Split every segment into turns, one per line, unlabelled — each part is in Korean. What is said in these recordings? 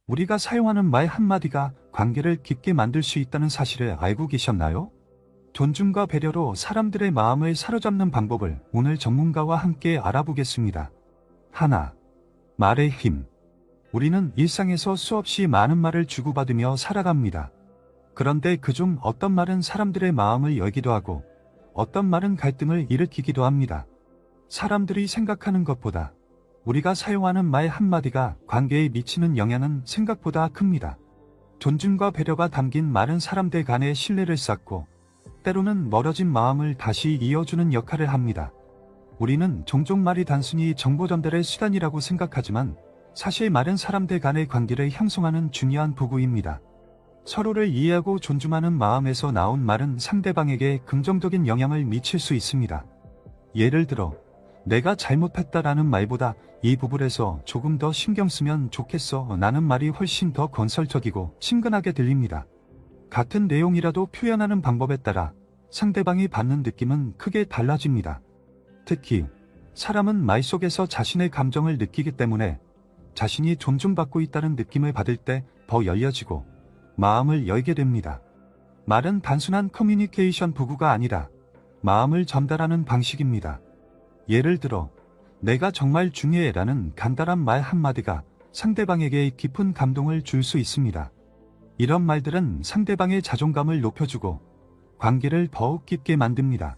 우리가 사용하는 말 한마디가 관계를 깊게 만들 수 있다는 사실을 알고 계셨나요? 존중과 배려로 사람들의 마음을 사로잡는 방법을 오늘 전문가와 함께 알아보겠습니다. 하나, 말의 힘. 우리는 일상에서 수없이 많은 말을 주고받으며 살아갑니다. 그런데 그중 어떤 말은 사람들의 마음을 열기도 하고 어떤 말은 갈등을 일으키기도 합니다. 사람들이 생각하는 것보다 우리가 사용하는 말 한마디가 관계에 미치는 영향은 생각보다 큽니다. 존중과 배려가 담긴 말은 사람들 간의 신뢰를 쌓고 때로는 멀어진 마음을 다시 이어주는 역할을 합니다. 우리는 종종 말이 단순히 정보 전달의 수단이라고 생각하지만 사실 말은 사람들 간의 관계를 형성하는 중요한 도구입니다. 서로를 이해하고 존중하는 마음에서 나온 말은 상대방에게 긍정적인 영향을 미칠 수 있습니다. 예를 들어, 내가 잘못했다라는 말보다 이 부분에서 조금 더 신경 쓰면 좋겠어 라는 말이 훨씬 더 건설적이고 친근하게 들립니다. 같은 내용이라도 표현하는 방법에 따라 상대방이 받는 느낌은 크게 달라집니다. 특히 사람은 말 속에서 자신의 감정을 느끼기 때문에 자신이 존중받고 있다는 느낌을 받을 때 더 열려지고 마음을 열게 됩니다. 말은 단순한 커뮤니케이션 도구가 아니라 마음을 전달하는 방식입니다. 예를 들어, 내가 정말 중요해라는 간단한 말 한마디가 상대방에게 깊은 감동을 줄 수 있습니다. 이런 말들은 상대방의 자존감을 높여주고 관계를 더욱 깊게 만듭니다.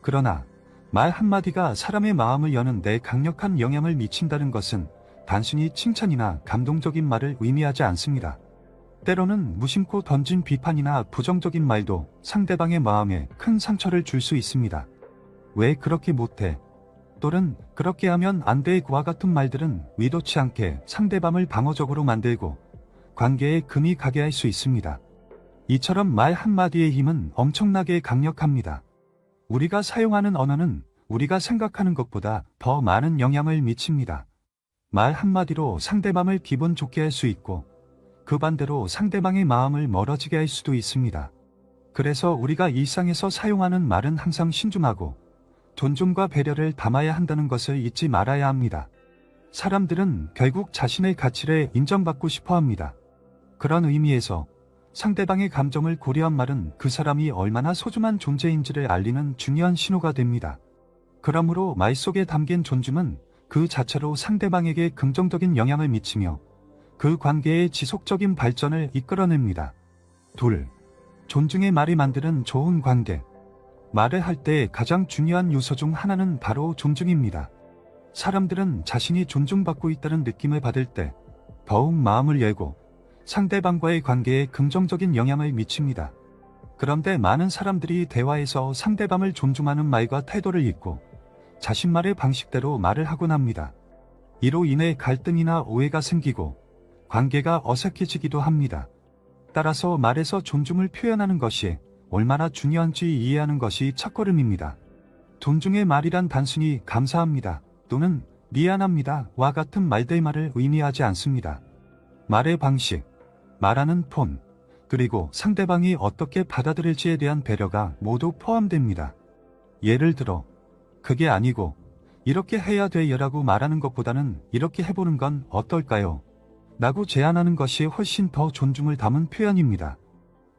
그러나 말 한마디가 사람의 마음을 여는 데 강력한 영향을 미친다는 것은 단순히 칭찬이나 감동적인 말을 의미하지 않습니다. 때로는 무심코 던진 비판이나 부정적인 말도 상대방의 마음에 큰 상처를 줄 수 있습니다. 왜 그렇게 못해? 또는 그렇게 하면 안 돼 그와 같은 말들은 의도치 않게 상대방을 방어적으로 만들고 관계에 금이 가게 할 수 있습니다. 이처럼 말 한마디의 힘은 엄청나게 강력합니다. 우리가 사용하는 언어는 우리가 생각하는 것보다 더 많은 영향을 미칩니다. 말 한마디로 상대방을 기분 좋게 할 수 있고 그 반대로 상대방의 마음을 멀어지게 할 수도 있습니다. 그래서 우리가 일상에서 사용하는 말은 항상 신중하고 존중과 배려를 담아야 한다는 것을 잊지 말아야 합니다. 사람들은 결국 자신의 가치를 인정받고 싶어 합니다. 그런 의미에서 상대방의 감정을 고려한 말은 그 사람이 얼마나 소중한 존재인지를 알리는 중요한 신호가 됩니다. 그러므로 말 속에 담긴 존중은 그 자체로 상대방에게 긍정적인 영향을 미치며 그 관계의 지속적인 발전을 이끌어냅니다. 둘, 존중의 말이 만드는 좋은 관계. 말을 할 때 가장 중요한 요소 중 하나는 바로 존중입니다. 사람들은 자신이 존중받고 있다는 느낌을 받을 때 더욱 마음을 열고 상대방과의 관계에 긍정적인 영향을 미칩니다. 그런데 많은 사람들이 대화에서 상대방을 존중하는 말과 태도를 잊고 자신만의 방식대로 말을 하곤 합니다. 이로 인해 갈등이나 오해가 생기고 관계가 어색해지기도 합니다. 따라서 말에서 존중을 표현하는 것이 얼마나 중요한지 이해하는 것이 첫걸음입니다. 존중의 말이란 단순히 감사합니다 또는 미안합니다와 같은 말들만을 의미하지 않습니다. 말의 방식, 말하는 톤, 그리고 상대방이 어떻게 받아들일지에 대한 배려가 모두 포함됩니다. 예를 들어, 그게 아니고 이렇게 해야 돼요라고 말하는 것보다는 이렇게 해보는 건 어떨까요? 라고 제안하는 것이 훨씬 더 존중을 담은 표현입니다.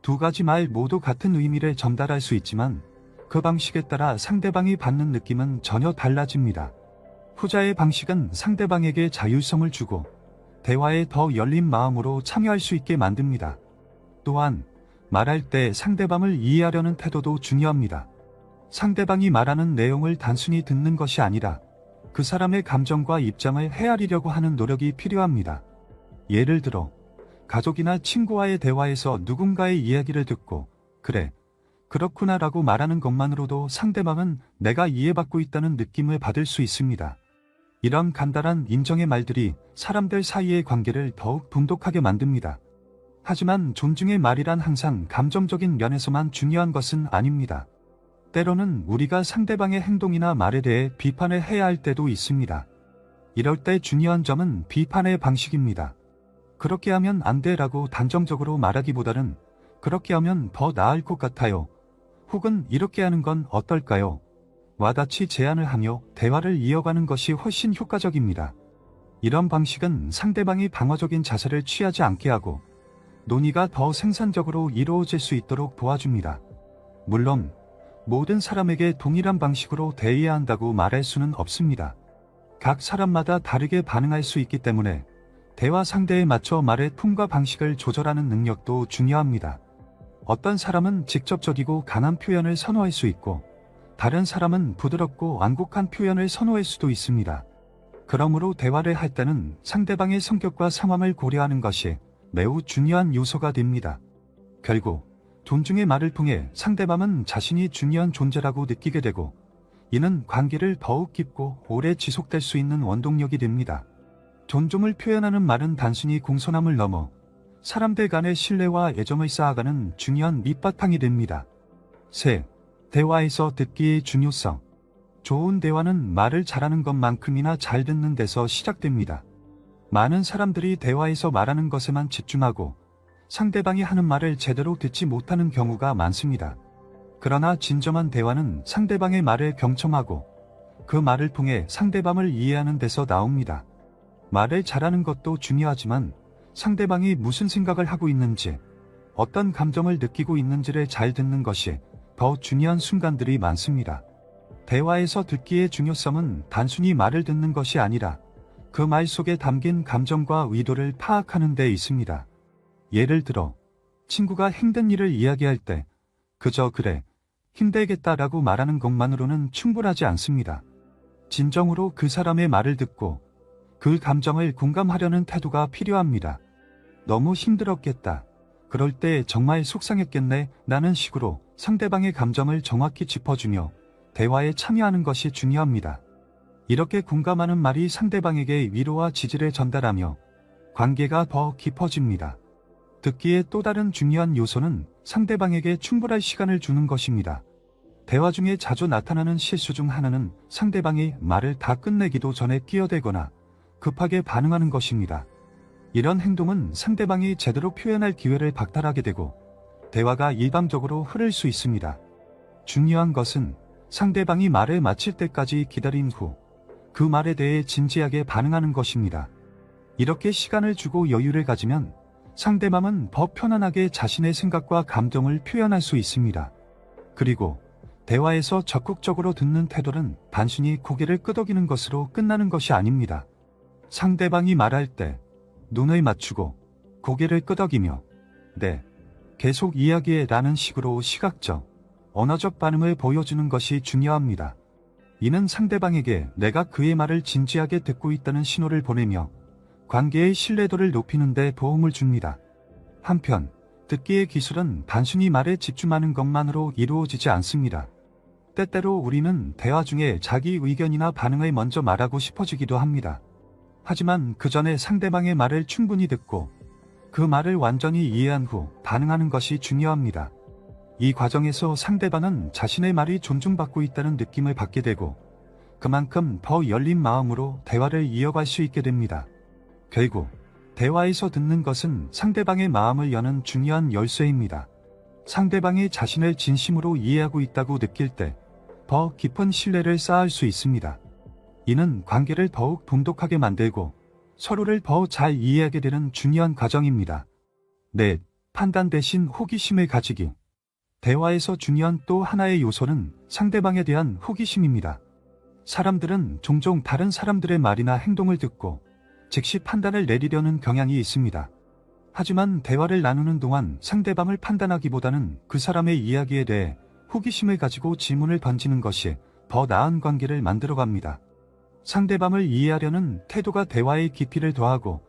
두 가지 말 모두 같은 의미를 전달할 수 있지만 그 방식에 따라 상대방이 받는 느낌은 전혀 달라집니다. 후자의 방식은 상대방에게 자율성을 주고 대화에 더 열린 마음으로 참여할 수 있게 만듭니다. 또한 말할 때 상대방을 이해하려는 태도도 중요합니다. 상대방이 말하는 내용을 단순히 듣는 것이 아니라 그 사람의 감정과 입장을 헤아리려고 하는 노력이 필요합니다. 예를 들어, 가족이나 친구와의 대화에서 누군가의 이야기를 듣고 그래, 그렇구나 라고 말하는 것만으로도 상대방은 내가 이해받고 있다는 느낌을 받을 수 있습니다. 이런 간단한 인정의 말들이 사람들 사이의 관계를 더욱 돈독하게 만듭니다. 하지만 존중의 말이란 항상 감정적인 면에서만 중요한 것은 아닙니다. 때로는 우리가 상대방의 행동이나 말에 대해 비판을 해야 할 때도 있습니다. 이럴 때 중요한 점은 비판의 방식입니다. 그렇게 하면 안 돼라고 단정적으로 말하기보다는 그렇게 하면 더 나을 것 같아요. 혹은 이렇게 하는 건 어떨까요? 와같이 제안을 하며 대화를 이어가는 것이 훨씬 효과적입니다. 이런 방식은 상대방이 방어적인 자세를 취하지 않게 하고 논의가 더 생산적으로 이루어질 수 있도록 도와줍니다. 물론 모든 사람에게 동일한 방식으로 대해야 한다고 말할 수는 없습니다. 각 사람마다 다르게 반응할 수 있기 때문에 대화 상대에 맞춰 말의 톤과 방식을 조절하는 능력도 중요합니다. 어떤 사람은 직접적이고 강한 표현을 선호할 수 있고 다른 사람은 부드럽고 완곡한 표현을 선호할 수도 있습니다. 그러므로 대화를 할 때는 상대방의 성격과 상황을 고려하는 것이 매우 중요한 요소가 됩니다. 결국 존중의 말을 통해 상대방은 자신이 중요한 존재라고 느끼게 되고 이는 관계를 더욱 깊고 오래 지속될 수 있는 원동력이 됩니다. 존중을 표현하는 말은 단순히 공손함을 넘어 사람들 간의 신뢰와 애정을 쌓아가는 중요한 밑바탕이 됩니다. 셋, 대화에서 듣기의 중요성. 좋은 대화는 말을 잘하는 것만큼이나 잘 듣는 데서 시작됩니다. 많은 사람들이 대화에서 말하는 것에만 집중하고 상대방이 하는 말을 제대로 듣지 못하는 경우가 많습니다. 그러나 진정한 대화는 상대방의 말에 경청하고 그 말을 통해 상대방을 이해하는 데서 나옵니다. 말을 잘하는 것도 중요하지만 상대방이 무슨 생각을 하고 있는지, 어떤 감정을 느끼고 있는지를 잘 듣는 것이 더 중요한 순간들이 많습니다. 대화에서 듣기의 중요성은 단순히 말을 듣는 것이 아니라 그 말 속에 담긴 감정과 의도를 파악하는 데 있습니다. 예를 들어 친구가 힘든 일을 이야기할 때 그저 그래, 힘들겠다라고 말하는 것만으로는 충분하지 않습니다. 진정으로 그 사람의 말을 듣고 그 감정을 공감하려는 태도가 필요합니다. 너무 힘들었겠다. 그럴 때 정말 속상했겠네. 라는 식으로 상대방의 감정을 정확히 짚어주며 대화에 참여하는 것이 중요합니다. 이렇게 공감하는 말이 상대방에게 위로와 지지를 전달하며 관계가 더 깊어집니다. 듣기의 또 다른 중요한 요소는 상대방에게 충분할 시간을 주는 것입니다. 대화 중에 자주 나타나는 실수 중 하나는 상대방이 말을 다 끝내기도 전에 끼어들거나 급하게 반응하는 것입니다. 이런 행동은 상대방이 제대로 표현할 기회를 박탈하게 되고 대화가 일방적으로 흐를 수 있습니다. 중요한 것은 상대방이 말을 마칠 때까지 기다린 후 그 말에 대해 진지하게 반응하는 것입니다. 이렇게 시간을 주고 여유를 가지면 상대방은 더 편안하게 자신의 생각과 감정을 표현할 수 있습니다. 그리고 대화에서 적극적으로 듣는 태도는 단순히 고개를 끄덕이는 것으로 끝나는 것이 아닙니다. 상대방이 말할 때 눈을 맞추고 고개를 끄덕이며 네, 계속 이야기해 라는 식으로 시각적, 언어적 반응을 보여주는 것이 중요합니다. 이는 상대방에게 내가 그의 말을 진지하게 듣고 있다는 신호를 보내며 관계의 신뢰도를 높이는 데 도움을 줍니다. 한편 듣기의 기술은 단순히 말에 집중하는 것만으로 이루어지지 않습니다. 때때로 우리는 대화 중에 자기 의견이나 반응을 먼저 말하고 싶어지기도 합니다. 하지만 그 전에 상대방의 말을 충분히 듣고 그 말을 완전히 이해한 후 반응하는 것이 중요합니다. 이 과정에서 상대방은 자신의 말이 존중받고 있다는 느낌을 받게 되고 그만큼 더 열린 마음으로 대화를 이어갈 수 있게 됩니다. 결국 대화에서 듣는 것은 상대방의 마음을 여는 중요한 열쇠입니다. 상대방이 자신을 진심으로 이해하고 있다고 느낄 때 더 깊은 신뢰를 쌓을 수 있습니다. 이는 관계를 더욱 돈독하게 만들고 서로를 더 잘 이해하게 되는 중요한 과정입니다. 넷, 판단 대신 호기심을 가지기. 대화에서 중요한 또 하나의 요소는 상대방에 대한 호기심입니다. 사람들은 종종 다른 사람들의 말이나 행동을 듣고 즉시 판단을 내리려는 경향이 있습니다. 하지만 대화를 나누는 동안 상대방을 판단하기보다는 그 사람의 이야기에 대해 호기심을 가지고 질문을 던지는 것이 더 나은 관계를 만들어갑니다. 상대방을 이해하려는 태도가 대화의 깊이를 더하고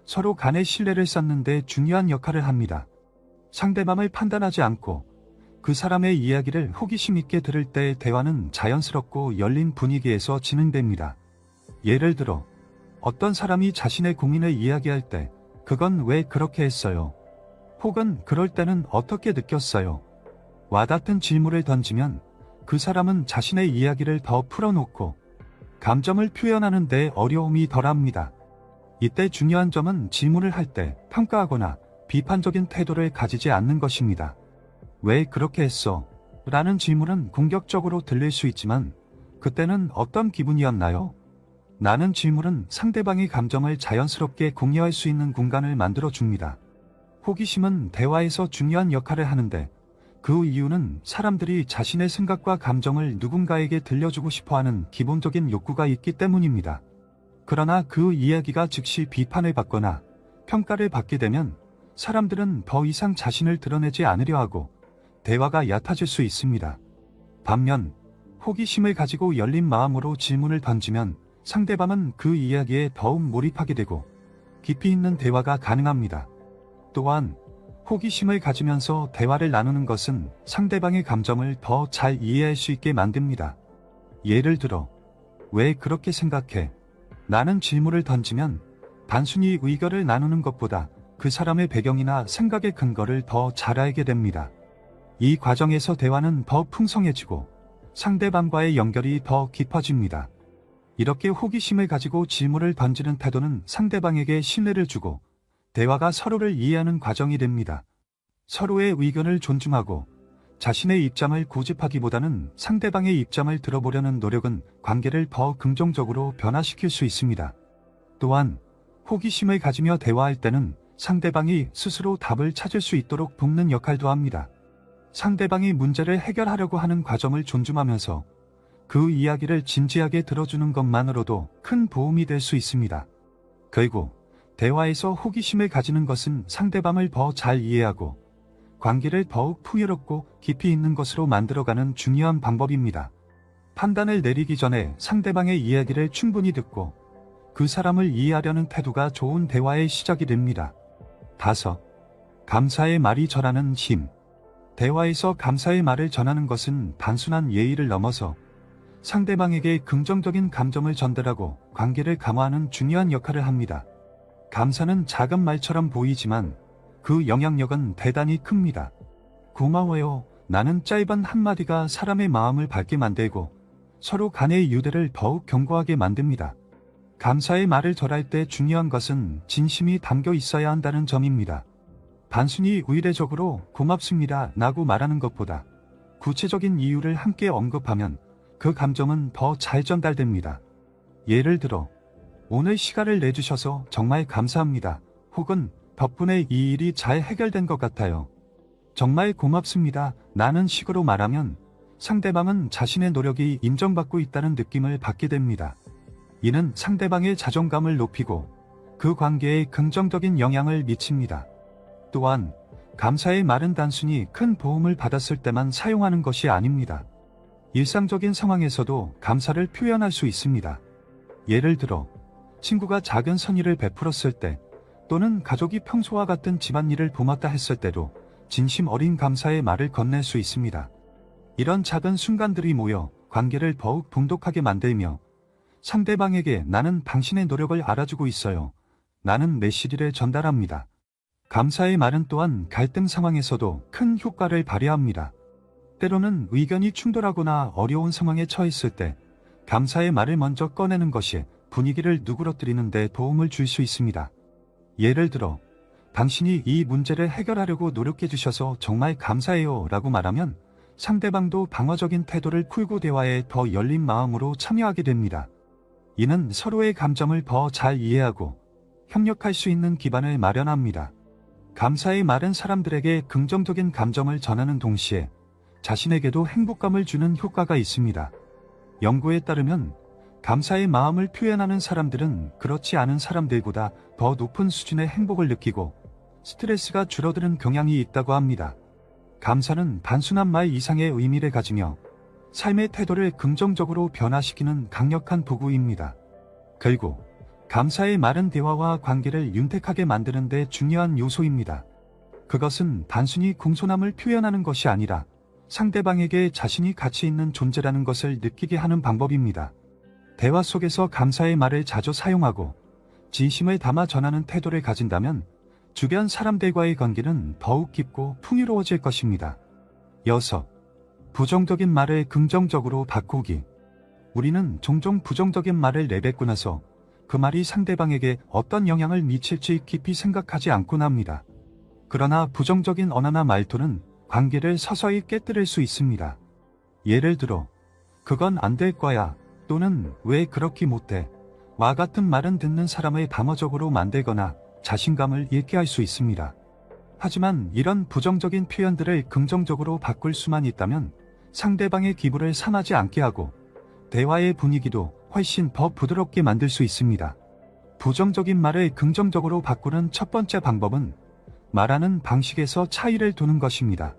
서로 간의 신뢰를 쌓는 데 중요한 역할을 합니다. 상대방을 판단하지 않고 그 사람의 이야기를 호기심 있게 들을 때의 대화는 자연스럽고 열린 분위기에서 진행됩니다. 예를 들어 어떤 사람이 자신의 고민을 이야기할 때 그건 왜 그렇게 했어요? 혹은 그럴 때는 어떻게 느꼈어요? 와닿은 질문을 던지면 그 사람은 자신의 이야기를 더 풀어놓고 감정을 표현하는 데 어려움이 덜합니다. 이때 중요한 점은 질문을 할 때 평가하거나 비판적인 태도를 가지지 않는 것입니다. 왜 그렇게 했어? 라는 질문은 공격적으로 들릴 수 있지만 그때는 어떤 기분이었나요? 나는 질문은 상대방의 감정을 자연스럽게 공유할 수 있는 공간을 만들어 줍니다. 호기심은 대화에서 중요한 역할을 하는데 그 이유는 사람들이 자신의 생각과 감정을 누군가에게 들려주고 싶어하는 기본적인 욕구가 있기 때문입니다. 그러나 그 이야기가 즉시 비판을 받거나 평가를 받게 되면 사람들은 더 이상 자신을 드러내지 않으려 하고 대화가 얕아질 수 있습니다. 반면 호기심을 가지고 열린 마음으로 질문을 던지면 상대방은 그 이야기에 더욱 몰입하게 되고 깊이 있는 대화가 가능합니다. 또한 호기심을 가지면서 대화를 나누는 것은 상대방의 감정을 더 잘 이해할 수 있게 만듭니다. 예를 들어, 왜 그렇게 생각해? 라는 질문을 던지면 단순히 의견을 나누는 것보다 그 사람의 배경이나 생각의 근거를 더 잘 알게 됩니다. 이 과정에서 대화는 더 풍성해지고 상대방과의 연결이 더 깊어집니다. 이렇게 호기심을 가지고 질문을 던지는 태도는 상대방에게 신뢰를 주고 대화가 서로를 이해하는 과정이 됩니다. 서로의 의견을 존중하고 자신의 입장을 고집하기보다는 상대방의 입장을 들어보려는 노력은 관계를 더 긍정적으로 변화시킬 수 있습니다. 또한 호기심을 가지며 대화할 때는 상대방이 스스로 답을 찾을 수 있도록 돕는 역할도 합니다. 상대방이 문제를 해결하려고 하는 과정을 존중하면서 그 이야기를 진지하게 들어주는 것만으로도 큰 도움이 될 수 있습니다. 결국 대화에서 호기심을 가지는 것은 상대방을 더 잘 이해하고 관계를 더욱 풍요롭고 깊이 있는 것으로 만들어가는 중요한 방법입니다. 판단을 내리기 전에 상대방의 이야기를 충분히 듣고 그 사람을 이해하려는 태도가 좋은 대화의 시작이 됩니다. 5. 감사의 말이 전하는 힘. 대화에서 감사의 말을 전하는 것은 단순한 예의를 넘어서 상대방에게 긍정적인 감정을 전달하고 관계를 강화하는 중요한 역할을 합니다. 감사는 작은 말처럼 보이지만 그 영향력은 대단히 큽니다. 고마워요. 나는 짧은 한마디가 사람의 마음을 밝게 만들고 서로 간의 유대를 더욱 견고하게 만듭니다. 감사의 말을 전할 때 중요한 것은 진심이 담겨 있어야 한다는 점입니다. 단순히 의례적으로 고맙습니다 라고 말하는 것보다 구체적인 이유를 함께 언급하면 그 감정은 더 잘 전달됩니다. 예를 들어, 오늘 시간을 내주셔서 정말 감사합니다. 혹은 덕분에 이 일이 잘 해결된 것 같아요. 정말 고맙습니다. 라는 식으로 말하면 상대방은 자신의 노력이 인정받고 있다는 느낌을 받게 됩니다. 이는 상대방의 자존감을 높이고 그 관계에 긍정적인 영향을 미칩니다. 또한 감사의 말은 단순히 큰 도움을 받았을 때만 사용하는 것이 아닙니다. 일상적인 상황에서도 감사를 표현할 수 있습니다. 예를 들어, 친구가 작은 선의를 베풀었을 때 또는 가족이 평소와 같은 집안일을 도맡다 했을 때도 진심 어린 감사의 말을 건넬 수 있습니다. 이런 작은 순간들이 모여 관계를 더욱 돈독하게 만들며 상대방에게 나는 당신의 노력을 알아주고 있어요. 나는 메시지를 전달합니다. 감사의 말은 또한 갈등 상황에서도 큰 효과를 발휘합니다. 때로는 의견이 충돌하거나 어려운 상황에 처했을 때 감사의 말을 먼저 꺼내는 것이 분위기를 누그러뜨리는 데 도움을 줄 수 있습니다. 예를 들어, 당신이 이 문제를 해결하려고 노력해 주셔서 정말 감사해요 라고 말하면 상대방도 방어적인 태도를 풀고 대화에 더 열린 마음으로 참여하게 됩니다. 이는 서로의 감정을 더 잘 이해하고 협력할 수 있는 기반을 마련합니다. 감사의 말은 사람들에게 긍정적인 감정을 전하는 동시에 자신에게도 행복감을 주는 효과가 있습니다. 연구에 따르면 감사의 마음을 표현하는 사람들은 그렇지 않은 사람들보다 더 높은 수준의 행복을 느끼고 스트레스가 줄어드는 경향이 있다고 합니다. 감사는 단순한 말 이상의 의미를 가지며 삶의 태도를 긍정적으로 변화시키는 강력한 도구입니다. 결국 감사의 말은 대화와 관계를 윤택하게 만드는 데 중요한 요소입니다. 그것은 단순히 공손함을 표현하는 것이 아니라 상대방에게 자신이 가치 있는 존재라는 것을 느끼게 하는 방법입니다. 대화 속에서 감사의 말을 자주 사용하고 진심을 담아 전하는 태도를 가진다면 주변 사람들과의 관계는 더욱 깊고 풍요로워질 것입니다. 6. 부정적인 말을 긍정적으로 바꾸기. 우리는 종종 부정적인 말을 내뱉고 나서 그 말이 상대방에게 어떤 영향을 미칠지 깊이 생각하지 않곤 합니다. 그러나 부정적인 언어나 말투는 관계를 서서히 깨뜨릴 수 있습니다. 예를 들어, 그건 안 될 거야 또는 왜 그렇게 못해 와 같은 말은 듣는 사람을 방어적으로 만들거나 자신감을 잃게 할 수 있습니다. 하지만 이런 부정적인 표현들을 긍정적으로 바꿀 수만 있다면 상대방의 기분을 상하지 않게 하고 대화의 분위기도 훨씬 더 부드럽게 만들 수 있습니다. 부정적인 말을 긍정적으로 바꾸는 첫 번째 방법은 말하는 방식에서 차이를 두는 것입니다.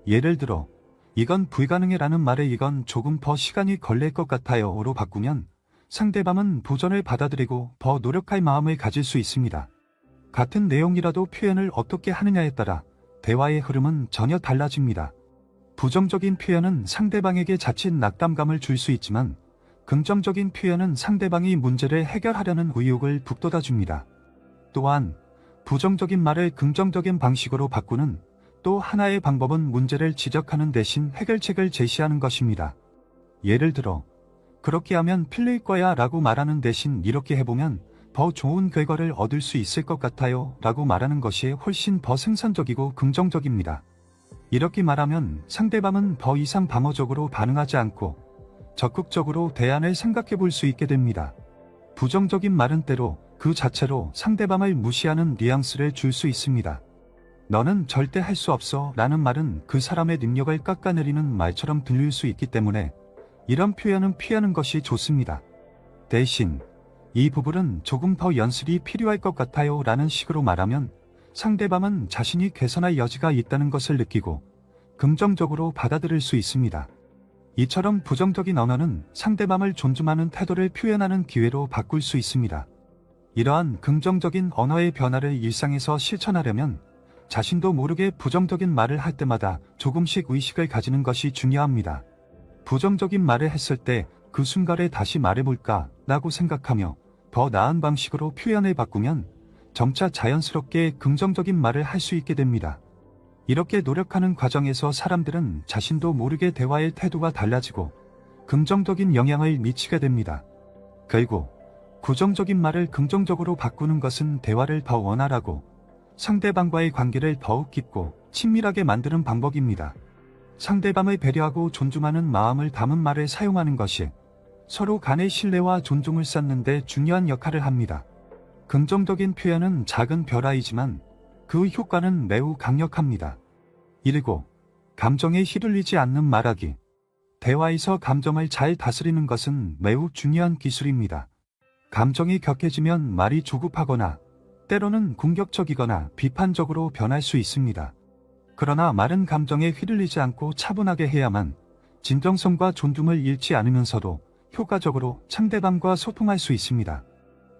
예를 들어, 이건 불가능해라는 말을 이건 조금 더 시간이 걸릴 것 같아요로 바꾸면 상대방은 도전을 받아들이고 더 노력할 마음을 가질 수 있습니다. 같은 내용이라도 표현을 어떻게 하느냐에 따라 대화의 흐름은 전혀 달라집니다. 부정적인 표현은 상대방에게 자칫 낙담감을 줄 수 있지만 긍정적인 표현은 상대방이 문제를 해결하려는 의욕을 북돋아줍니다. 또한 부정적인 말을 긍정적인 방식으로 바꾸는 또 하나의 방법은 문제를 지적하는 대신 해결책을 제시하는 것입니다. 예를 들어, 그렇게 하면 풀릴 거야 라고 말하는 대신 이렇게 해보면 더 좋은 결과를 얻을 수 있을 것 같아요 라고 말하는 것이 훨씬 더 생산적이고 긍정적입니다. 이렇게 말하면 상대방은 더 이상 방어적으로 반응하지 않고 적극적으로 대안을 생각해 볼 수 있게 됩니다. 부정적인 말은 때로 그 자체로 상대방을 무시하는 뉘앙스를 줄 수 있습니다. 너는 절대 할 수 없어 라는 말은 그 사람의 능력을 깎아내리는 말처럼 들릴 수 있기 때문에 이런 표현은 피하는 것이 좋습니다. 대신 이 부분은 조금 더 연습이 필요할 것 같아요 라는 식으로 말하면 상대방은 자신이 개선할 여지가 있다는 것을 느끼고 긍정적으로 받아들일 수 있습니다. 이처럼 부정적인 언어는 상대방을 존중하는 태도를 표현하는 기회로 바꿀 수 있습니다. 이러한 긍정적인 언어의 변화를 일상에서 실천하려면 자신도 모르게 부정적인 말을 할 때마다 조금씩 의식을 가지는 것이 중요합니다. 부정적인 말을 했을 때 그 순간에 다시 말해볼까 라고 생각하며 더 나은 방식으로 표현을 바꾸면 점차 자연스럽게 긍정적인 말을 할 수 있게 됩니다. 이렇게 노력하는 과정에서 사람들은 자신도 모르게 대화의 태도가 달라지고 긍정적인 영향을 미치게 됩니다. 결국 부정적인 말을 긍정적으로 바꾸는 것은 대화를 더 원활하고 상대방과의 관계를 더욱 깊고 친밀하게 만드는 방법입니다. 상대방을 배려하고 존중하는 마음을 담은 말을 사용하는 것이 서로 간의 신뢰와 존중을 쌓는 데 중요한 역할을 합니다. 긍정적인 표현은 작은 변화이지만 그 효과는 매우 강력합니다. 7. 감정에 휘둘리지 않는 말하기. 대화에서 감정을 잘 다스리는 것은 매우 중요한 기술입니다. 감정이 격해지면 말이 조급하거나 때로는 공격적이거나 비판적으로 변할 수 있습니다. 그러나 말은 감정에 휘둘리지 않고 차분하게 해야만 진정성과 존중을 잃지 않으면서도 효과적으로 상대방과 소통할 수 있습니다.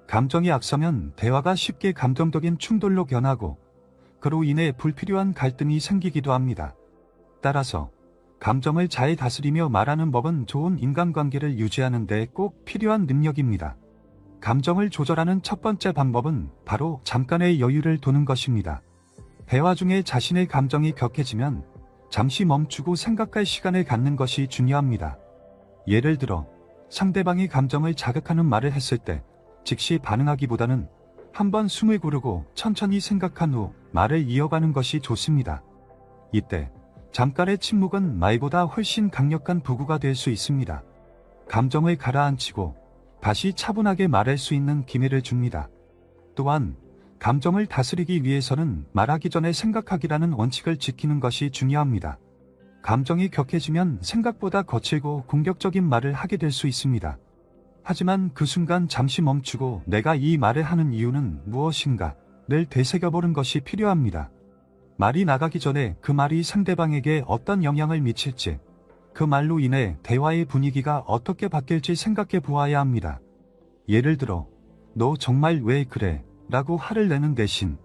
감정이 앞서면 대화가 쉽게 감정적인 충돌로 변하고 그로 인해 불필요한 갈등이 생기기도 합니다. 따라서 감정을 잘 다스리며 말하는 법은 좋은 인간관계를 유지하는 데 꼭 필요한 능력입니다. 감정을 조절하는 첫 번째 방법은 바로 잠깐의 여유를 두는 것입니다. 대화 중에 자신의 감정이 격해지면 잠시 멈추고 생각할 시간을 갖는 것이 중요합니다. 예를 들어 상대방이 감정을 자극하는 말을 했을 때 즉시 반응하기보다는 한번 숨을 고르고 천천히 생각한 후 말을 이어가는 것이 좋습니다. 이때 잠깐의 침묵은 말보다 훨씬 강력한 도구가 될 수 있습니다. 감정을 가라앉히고 다시 차분하게 말할 수 있는 기회를 줍니다. 또한 감정을 다스리기 위해서는 말하기 전에 생각하기라는 원칙을 지키는 것이 중요합니다. 감정이 격해지면 생각보다 거칠고 공격적인 말을 하게 될 수 있습니다. 하지만 그 순간 잠시 멈추고 내가 이 말을 하는 이유는 무엇인가를 되새겨보는 것이 필요합니다. 말이 나가기 전에 그 말이 상대방에게 어떤 영향을 미칠지, 그 말로 인해 대화의 분위기가 어떻게 바뀔지 생각해 보아야 합니다. 예를 들어, 너 정말 왜 그래? 라고 화를 내는 대신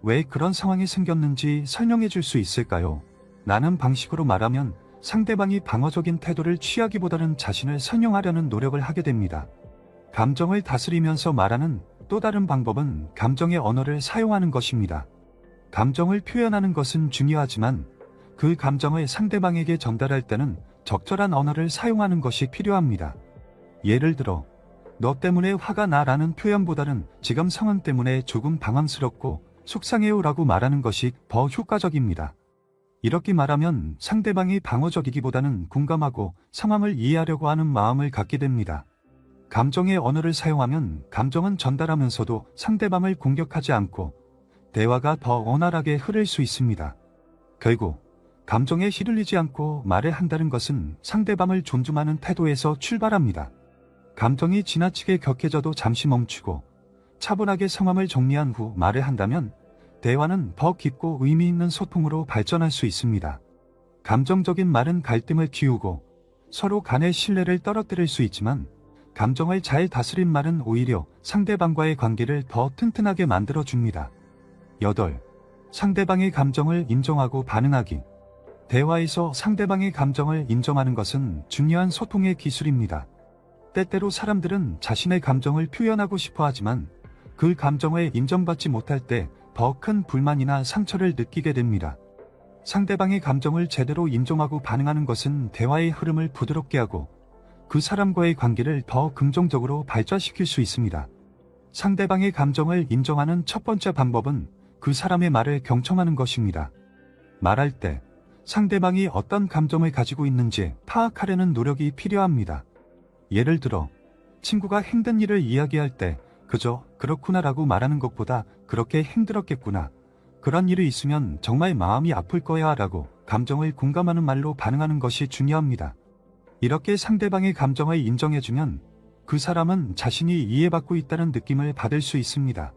왜 그런 상황이 생겼는지 설명해 줄 수 있을까요? 라는 방식으로 말하면 상대방이 방어적인 태도를 취하기보다는 자신을 설명하려는 노력을 하게 됩니다. 감정을 다스리면서 말하는 또 다른 방법은 감정의 언어를 사용하는 것입니다. 감정을 표현하는 것은 중요하지만 그 감정을 상대방에게 전달할 때는 적절한 언어를 사용하는 것이 필요합니다. 예를 들어, 너 때문에 화가 나라는 표현보다는 지금 상황 때문에 조금 당황스럽고 속상해요 라고 말하는 것이 더 효과적입니다. 이렇게 말하면 상대방이 방어적이기보다는 공감하고 상황을 이해하려고 하는 마음을 갖게 됩니다. 감정의 언어를 사용하면 감정은 전달하면서도 상대방을 공격하지 않고 대화가 더 원활하게 흐를 수 있습니다. 결국 감정에 휘둘리지 않고 말을 한다는 것은 상대방을 존중하는 태도에서 출발합니다. 감정이 지나치게 격해져도 잠시 멈추고 차분하게 상황을 정리한 후 말을 한다면 대화는 더 깊고 의미 있는 소통으로 발전할 수 있습니다. 감정적인 말은 갈등을 키우고 서로 간의 신뢰를 떨어뜨릴 수 있지만 감정을 잘 다스린 말은 오히려 상대방과의 관계를 더 튼튼하게 만들어줍니다. 8. 상대방의 감정을 인정하고 반응하기. 대화에서 상대방의 감정을 인정하는 것은 중요한 소통의 기술입니다. 때때로 사람들은 자신의 감정을 표현하고 싶어 하지만 그 감정을 인정받지 못할 때 더 큰 불만이나 상처를 느끼게 됩니다. 상대방의 감정을 제대로 인정하고 반응하는 것은 대화의 흐름을 부드럽게 하고 그 사람과의 관계를 더 긍정적으로 발전시킬 수 있습니다. 상대방의 감정을 인정하는 첫 번째 방법은 그 사람의 말을 경청하는 것입니다. 말할 때 상대방이 어떤 감정을 가지고 있는지 파악하려는 노력이 필요합니다. 예를 들어 친구가 힘든 일을 이야기할 때 그저 그렇구나라고 말하는 것보다 그렇게 힘들었겠구나, 그런 일이 있으면 정말 마음이 아플 거야 라고 감정을 공감하는 말로 반응하는 것이 중요합니다. 이렇게 상대방의 감정을 인정해주면 그 사람은 자신이 이해받고 있다는 느낌을 받을 수 있습니다.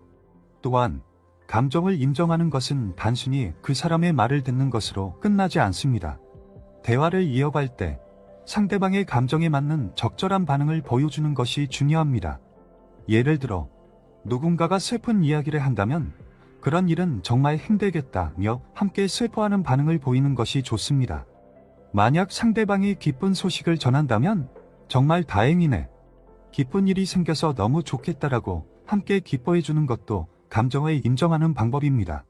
또한 감정을 인정하는 것은 단순히 그 사람의 말을 듣는 것으로 끝나지 않습니다. 대화를 이어갈 때 상대방의 감정에 맞는 적절한 반응을 보여주는 것이 중요합니다. 예를 들어 누군가가 슬픈 이야기를 한다면 그런 일은 정말 힘들겠다며 함께 슬퍼하는 반응을 보이는 것이 좋습니다. 만약 상대방이 기쁜 소식을 전한다면 정말 다행이네, 기쁜 일이 생겨서 너무 좋겠다라고 함께 기뻐해주는 것도 감정을 인정하는 방법입니다.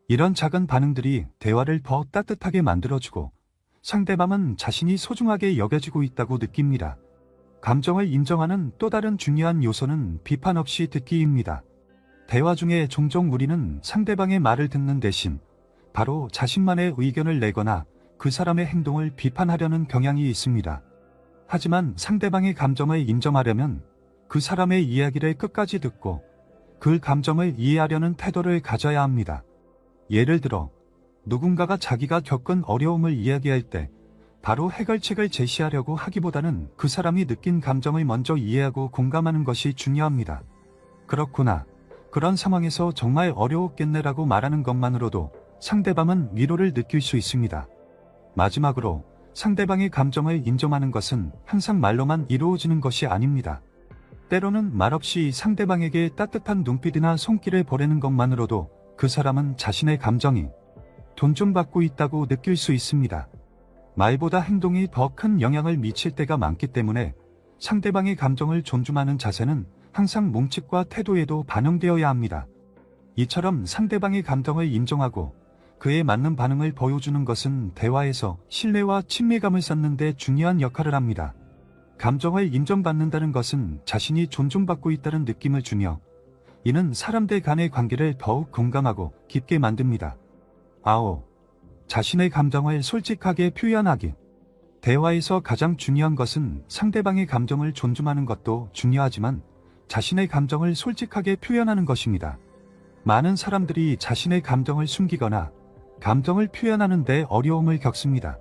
이런 작은 반응들이 대화를 더 따뜻하게 만들어주고 상대방은 자신이 소중하게 여겨지고 있다고 느낍니다. 감정을 인정하는 또 다른 중요한 요소는 비판 없이 듣기입니다. 대화 중에 종종 우리는 상대방의 말을 듣는 대신 바로 자신만의 의견을 내거나 그 사람의 행동을 비판하려는 경향이 있습니다. 하지만 상대방의 감정을 인정하려면 그 사람의 이야기를 끝까지 듣고 그 감정을 이해하려는 태도를 가져야 합니다. 예를 들어 누군가가 자기가 겪은 어려움을 이야기할 때 바로 해결책을 제시하려고 하기보다는 그 사람이 느낀 감정을 먼저 이해하고 공감하는 것이 중요합니다. 그렇구나, 그런 상황에서 정말 어려웠겠네라고 말하는 것만으로도 상대방은 위로를 느낄 수 있습니다. 마지막으로 상대방의 감정을 인정하는 것은 항상 말로만 이루어지는 것이 아닙니다. 때로는 말없이 상대방에게 따뜻한 눈빛이나 손길을 보내는 것만으로도 그 사람은 자신의 감정이 존중받고 있다고 느낄 수 있습니다. 말보다 행동이 더 큰 영향을 미칠 때가 많기 때문에 상대방의 감정을 존중하는 자세는 항상 몸짓과 태도에도 반영되어야 합니다. 이처럼 상대방의 감정을 인정하고 그에 맞는 반응을 보여주는 것은 대화에서 신뢰와 친밀감을 쌓는 데 중요한 역할을 합니다. 감정을 인정받는다는 것은 자신이 존중받고 있다는 느낌을 주며 이는 사람들 간의 관계를 더욱 공감하고 깊게 만듭니다. 9. 자신의 감정을 솔직하게 표현하기. 대화에서 가장 중요한 것은 상대방의 감정을 존중하는 것도 중요하지만 자신의 감정을 솔직하게 표현하는 것입니다. 많은 사람들이 자신의 감정을 숨기거나 감정을 표현하는 데 어려움을 겪습니다.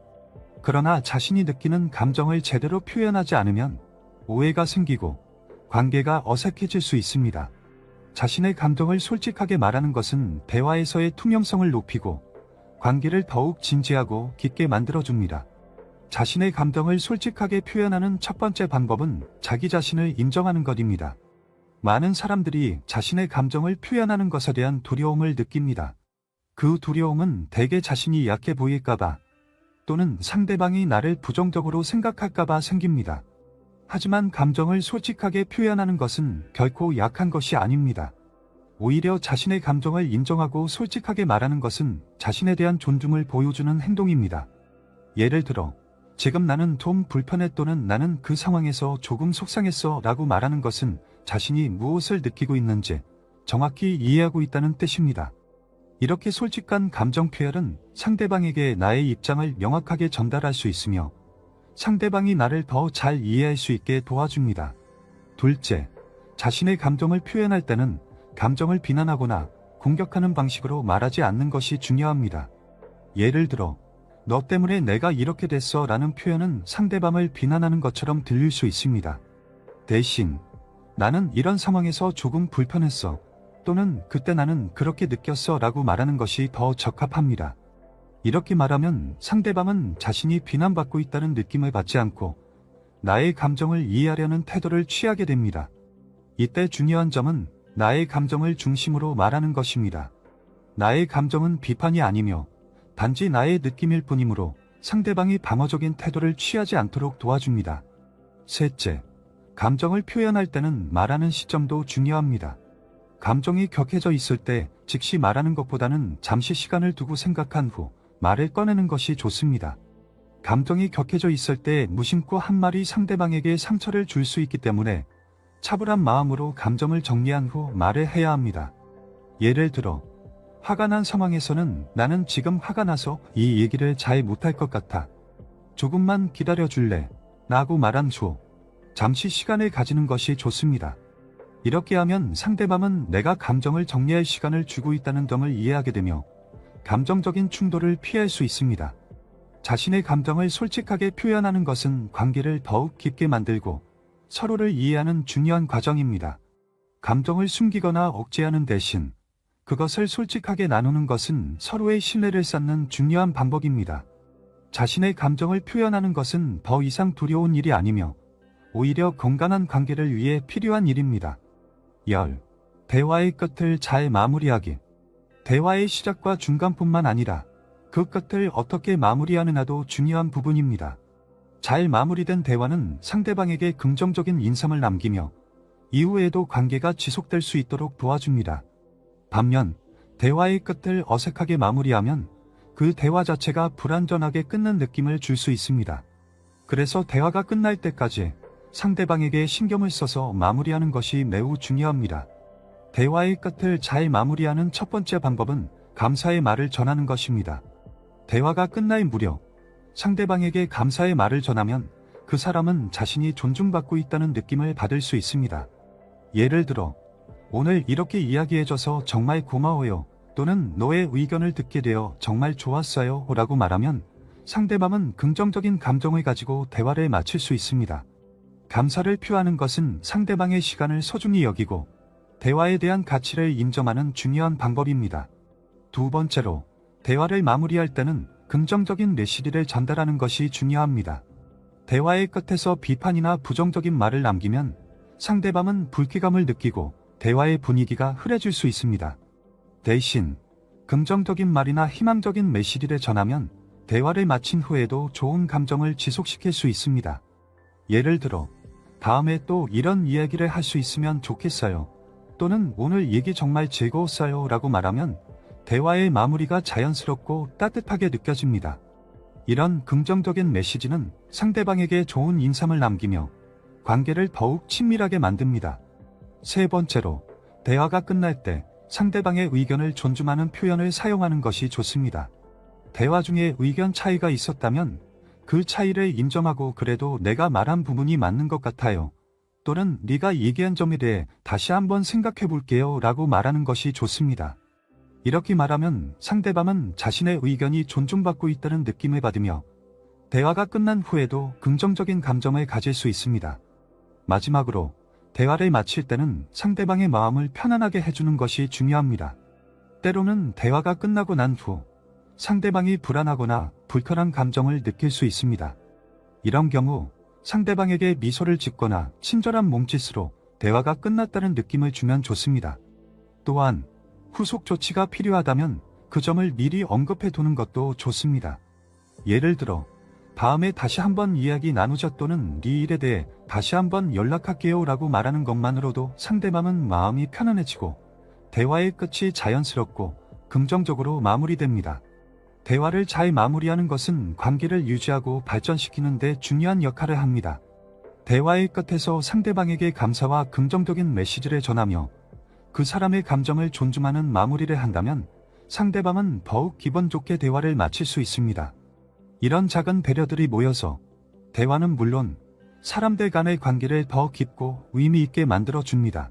그러나 자신이 느끼는 감정을 제대로 표현하지 않으면 오해가 생기고 관계가 어색해질 수 있습니다. 자신의 감정을 솔직하게 말하는 것은 대화에서의 투명성을 높이고 관계를 더욱 진지하고 깊게 만들어줍니다. 자신의 감정을 솔직하게 표현하는 첫 번째 방법은 자기 자신을 인정하는 것입니다. 많은 사람들이 자신의 감정을 표현하는 것에 대한 두려움을 느낍니다. 그 두려움은 대개 자신이 약해 보일까봐 또는 상대방이 나를 부정적으로 생각할까봐 생깁니다. 하지만 감정을 솔직하게 표현하는 것은 결코 약한 것이 아닙니다. 오히려 자신의 감정을 인정하고 솔직하게 말하는 것은 자신에 대한 존중을 보여주는 행동입니다. 예를 들어 지금 나는 좀 불편해 또는 나는 그 상황에서 조금 속상했어 라고 말하는 것은 자신이 무엇을 느끼고 있는지 정확히 이해하고 있다는 뜻입니다. 이렇게 솔직한 감정 표현은 상대방에게 나의 입장을 명확하게 전달할 수 있으며 상대방이 나를 더 잘 이해할 수 있게 도와줍니다. 둘째, 자신의 감정을 표현할 때는 감정을 비난하거나 공격하는 방식으로 말하지 않는 것이 중요합니다. 예를 들어, 너 때문에 내가 이렇게 됐어 라는 표현은 상대방을 비난하는 것처럼 들릴 수 있습니다. 대신, 나는 이런 상황에서 조금 불편했어. 또는 그때 나는 그렇게 느꼈어 라고 말하는 것이 더 적합합니다. 이렇게 말하면 상대방은 자신이 비난받고 있다는 느낌을 받지 않고 나의 감정을 이해하려는 태도를 취하게 됩니다. 이때 중요한 점은 나의 감정을 중심으로 말하는 것입니다. 나의 감정은 비판이 아니며 단지 나의 느낌일 뿐이므로 상대방이 방어적인 태도를 취하지 않도록 도와줍니다. 셋째, 감정을 표현할 때는 말하는 시점도 중요합니다. 감정이 격해져 있을 때 즉시 말하는 것보다는 잠시 시간을 두고 생각한 후 말을 꺼내는 것이 좋습니다. 감정이 격해져 있을 때 무심코 한 말이 상대방에게 상처를 줄 수 있기 때문에 차분한 마음으로 감정을 정리한 후 말을 해야 합니다. 예를 들어, 화가 난 상황에서는 나는 지금 화가 나서 이 얘기를 잘 못할 것 같아. 조금만 기다려 줄래? 라고 말한 후 잠시 시간을 가지는 것이 좋습니다. 이렇게 하면 상대방은 내가 감정을 정리할 시간을 주고 있다는 점을 이해하게 되며 감정적인 충돌을 피할 수 있습니다. 자신의 감정을 솔직하게 표현하는 것은 관계를 더욱 깊게 만들고 서로를 이해하는 중요한 과정입니다. 감정을 숨기거나 억제하는 대신 그것을 솔직하게 나누는 것은 서로의 신뢰를 쌓는 중요한 방법입니다. 자신의 감정을 표현하는 것은 더 이상 두려운 일이 아니며 오히려 건강한 관계를 위해 필요한 일입니다. 대화의 끝을 잘 마무리하기. 대화의 시작과 중간뿐만 아니라 그 끝을 어떻게 마무리하느냐도 중요한 부분입니다. 잘 마무리된 대화는 상대방에게 긍정적인 인상을 남기며 이후에도 관계가 지속될 수 있도록 도와줍니다. 반면 대화의 끝을 어색하게 마무리하면 그 대화 자체가 불완전하게 끝난 느낌을 줄 수 있습니다. 그래서 대화가 끝날 때까지 상대방에게 신경을 써서 마무리하는 것이 매우 중요합니다. 대화의 끝을 잘 마무리하는 첫 번째 방법은 감사의 말을 전하는 것입니다. 대화가 끝날 무렵 상대방에게 감사의 말을 전하면 그 사람은 자신이 존중받고 있다는 느낌을 받을 수 있습니다. 예를 들어, 오늘 이렇게 이야기해줘서 정말 고마워요. 또는 너의 의견을 듣게 되어 정말 좋았어요. 라고 말하면 상대방은 긍정적인 감정을 가지고 대화를 마칠 수 있습니다. 감사를 표하는 것은 상대방의 시간을 소중히 여기고 대화에 대한 가치를 인정하는 중요한 방법입니다. 두 번째로, 대화를 마무리할 때는 긍정적인 메시지를 전달하는 것이 중요합니다. 대화의 끝에서 비판이나 부정적인 말을 남기면 상대방은 불쾌감을 느끼고 대화의 분위기가 흐려질 수 있습니다. 대신 긍정적인 말이나 희망적인 메시지를 전하면 대화를 마친 후에도 좋은 감정을 지속시킬 수 있습니다. 예를 들어, 다음에 또 이런 이야기를 할 수 있으면 좋겠어요. 또는 오늘 얘기 정말 즐거웠어요. 라고 말하면 대화의 마무리가 자연스럽고 따뜻하게 느껴집니다. 이런 긍정적인 메시지는 상대방에게 좋은 인상을 남기며 관계를 더욱 친밀하게 만듭니다. 세 번째로, 대화가 끝날 때 상대방의 의견을 존중하는 표현을 사용하는 것이 좋습니다. 대화 중에 의견 차이가 있었다면 그 차이를 인정하고 그래도 내가 말한 부분이 맞는 것 같아요. 또는 네가 얘기한 점에 대해 다시 한번 생각해 볼게요. 라고 말하는 것이 좋습니다. 이렇게 말하면 상대방은 자신의 의견이 존중받고 있다는 느낌을 받으며 대화가 끝난 후에도 긍정적인 감정을 가질 수 있습니다. 마지막으로, 대화를 마칠 때는 상대방의 마음을 편안하게 해주는 것이 중요합니다. 때로는 대화가 끝나고 난 후 상대방이 불안하거나 불편한 감정을 느낄 수 있습니다. 이런 경우 상대방에게 미소를 짓거나 친절한 몸짓으로 대화가 끝났다는 느낌을 주면 좋습니다. 또한 후속 조치가 필요하다면 그 점을 미리 언급해 두는 것도 좋습니다. 예를 들어, 다음에 다시 한번 이야기 나누자 또는 네 일에 대해 다시 한번 연락할게요 라고 말하는 것만으로도 상대방은 마음이 편안해지고 대화의 끝이 자연스럽고 긍정적으로 마무리됩니다. 대화를 잘 마무리하는 것은 관계를 유지하고 발전시키는 데 중요한 역할을 합니다. 대화의 끝에서 상대방에게 감사와 긍정적인 메시지를 전하며 그 사람의 감정을 존중하는 마무리를 한다면 상대방은 더욱 기분 좋게 대화를 마칠 수 있습니다. 이런 작은 배려들이 모여서 대화는 물론 사람들 간의 관계를 더 깊고 의미 있게 만들어 줍니다.